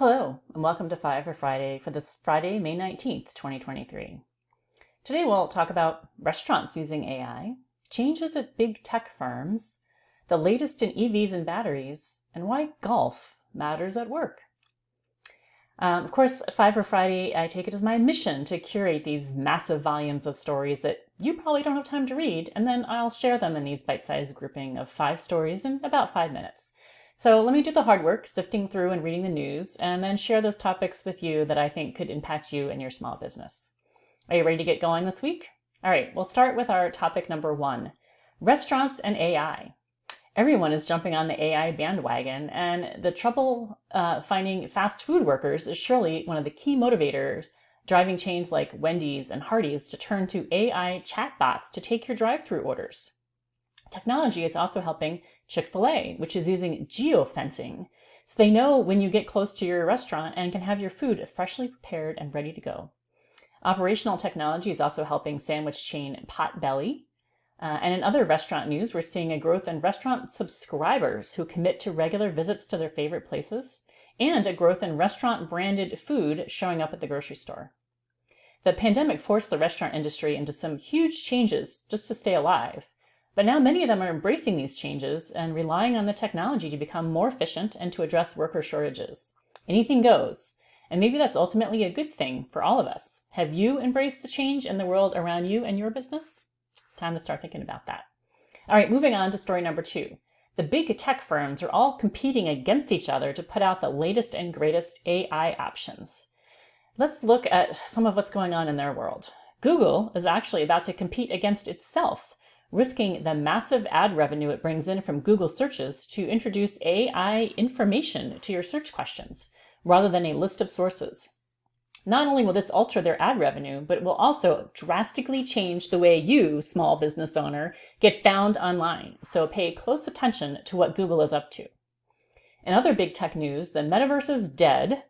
Hello, and welcome to Five for Friday for this Friday, May 19th, 2023. Today we'll talk about restaurants using AI, changes at big tech firms, the latest in EVs and batteries, and why golf matters at work. Of course, at Five for Friday, I take it as my mission to curate these massive volumes of stories that you probably don't have time to read, and then I'll share them in these bite-sized grouping of 5 stories in about 5 minutes. So let me do the hard work, sifting through and reading the news, and then share those topics with you that I think could impact you and your small business. Are you ready to get going this week? All right, we'll start with our topic number 1, restaurants and AI. Everyone is jumping on the AI bandwagon, and the trouble finding fast food workers is surely one of the key motivators driving chains like Wendy's and Hardee's to turn to AI chatbots to take your drive-through orders. Technology is also helping Chick-fil-A, which is using geofencing, so they know when you get close to your restaurant and can have your food freshly prepared and ready to go. Operational technology is also helping sandwich chain Potbelly. And in other restaurant news, we're seeing a growth in restaurant subscribers who commit to regular visits to their favorite places, and a growth in restaurant-branded food showing up at the grocery store. The pandemic forced the restaurant industry into some huge changes just to stay alive, but now many of them are embracing these changes and relying on the technology to become more efficient and to address worker shortages. Anything goes, and maybe that's ultimately a good thing for all of us. Have you embraced the change in the world around you and your business? Time to start thinking about that. All right, moving on to story number 2. The big tech firms are all competing against each other to put out the latest and greatest AI options. Let's look at some of what's going on in their world. Google is actually about to compete against itself, risking the massive ad revenue it brings in from Google searches to introduce AI information to your search questions, rather than a list of sources. Not only will this alter their ad revenue, but it will also drastically change the way you, small business owner, get found online. So pay close attention to what Google is up to. In other big tech news, the metaverse is dead.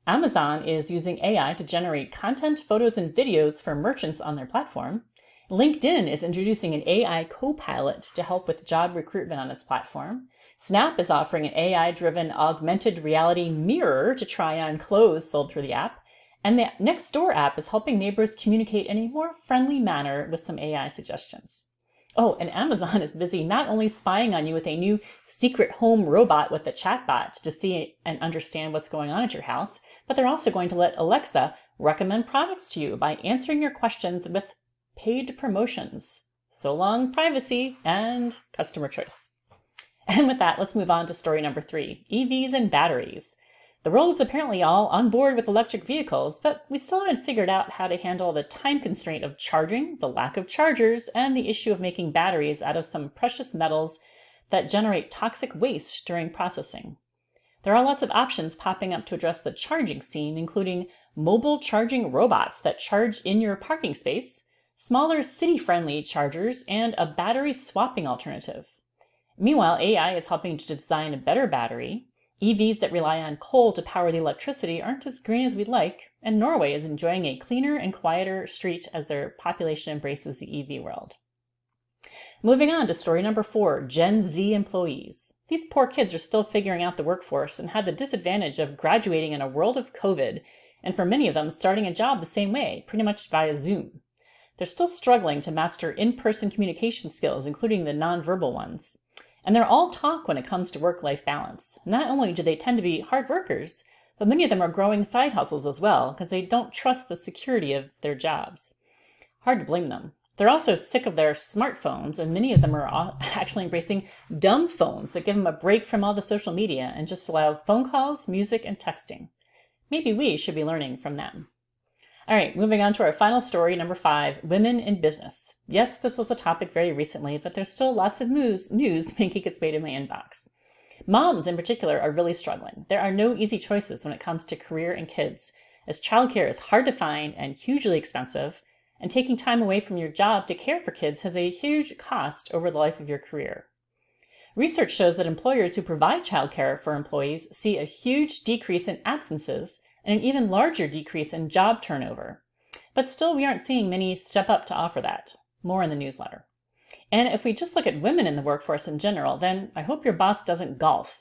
Amazon is using AI to generate content, photos, and videos for merchants on their platform. LinkedIn is introducing an AI co-pilot to help with job recruitment on its platform. Snap is offering an AI-driven augmented reality mirror to try on clothes sold through the app. And the Nextdoor app is helping neighbors communicate in a more friendly manner with some AI suggestions. Oh, and Amazon is busy not only spying on you with a new secret home robot with a chatbot to see and understand what's going on at your house, but they're also going to let Alexa recommend products to you by answering your questions with paid promotions. So long, privacy and customer choice. And with that, let's move on to story number 3, EVs and batteries. The world is apparently all on board with electric vehicles, but we still haven't figured out how to handle the time constraint of charging, the lack of chargers, and the issue of making batteries out of some precious metals that generate toxic waste during processing. There are lots of options popping up to address the charging scene, including mobile charging robots that charge in your parking space, smaller city-friendly chargers, and a battery swapping alternative. Meanwhile, AI is helping to design a better battery. EVs that rely on coal to power the electricity aren't as green as we'd like, and Norway is enjoying a cleaner and quieter street as their population embraces the EV world. Moving on to story number 4, Gen Z employees. These poor kids are still figuring out the workforce and had the disadvantage of graduating in a world of COVID, and for many of them, starting a job the same way, pretty much via Zoom. They're still struggling to master in-person communication skills, including the nonverbal ones. And they're all talk when it comes to work-life balance. Not only do they tend to be hard workers, but many of them are growing side hustles as well because they don't trust the security of their jobs. Hard to blame them. They're also sick of their smartphones, and many of them are actually embracing dumb phones that give them a break from all the social media and just allow phone calls, music, and texting. Maybe we should be learning from them. All right, moving on to our final story, number 5, women in business. Yes, this was a topic very recently, but there's still lots of news making its way to my inbox. Moms in particular are really struggling. There are no easy choices when it comes to career and kids, as childcare is hard to find and hugely expensive, and taking time away from your job to care for kids has a huge cost over the life of your career. Research shows that employers who provide childcare for employees see a huge decrease in absences and an even larger decrease in job turnover. But still, we aren't seeing many step up to offer that. More in the newsletter. And if we just look at women in the workforce in general, then I hope your boss doesn't golf.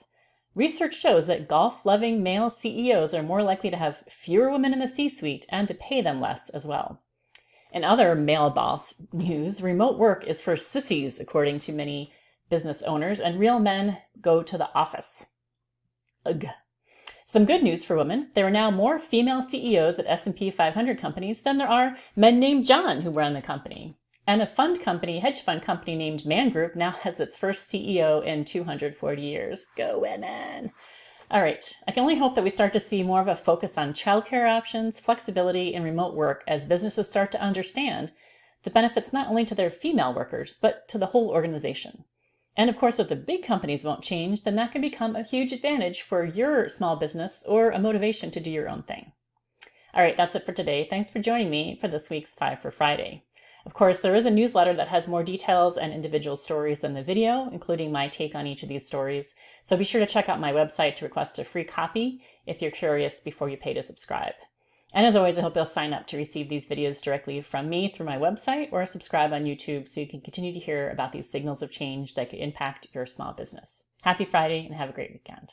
Research shows that golf-loving male CEOs are more likely to have fewer women in the C-suite and to pay them less as well. In other male boss news, remote work is for sissies, according to many business owners, and real men go to the office. Ugh. Some good news for women. There are now more female CEOs at S&P 500 companies than there are men named John who run the company. And a hedge fund company named Man Group now has its first CEO in 240 years. Go women! All right, I can only hope that we start to see more of a focus on childcare options, flexibility, and remote work as businesses start to understand the benefits not only to their female workers, but to the whole organization. And of course, if the big companies won't change, then that can become a huge advantage for your small business or a motivation to do your own thing. All right, that's it for today. Thanks for joining me for this week's 5 for Friday. Of course, there is a newsletter that has more details and individual stories than the video, including my take on each of these stories. So be sure to check out my website to request a free copy if you're curious before you pay to subscribe. And as always, I hope you'll sign up to receive these videos directly from me through my website or subscribe on YouTube so you can continue to hear about these signals of change that could impact your small business. Happy Friday and have a great weekend.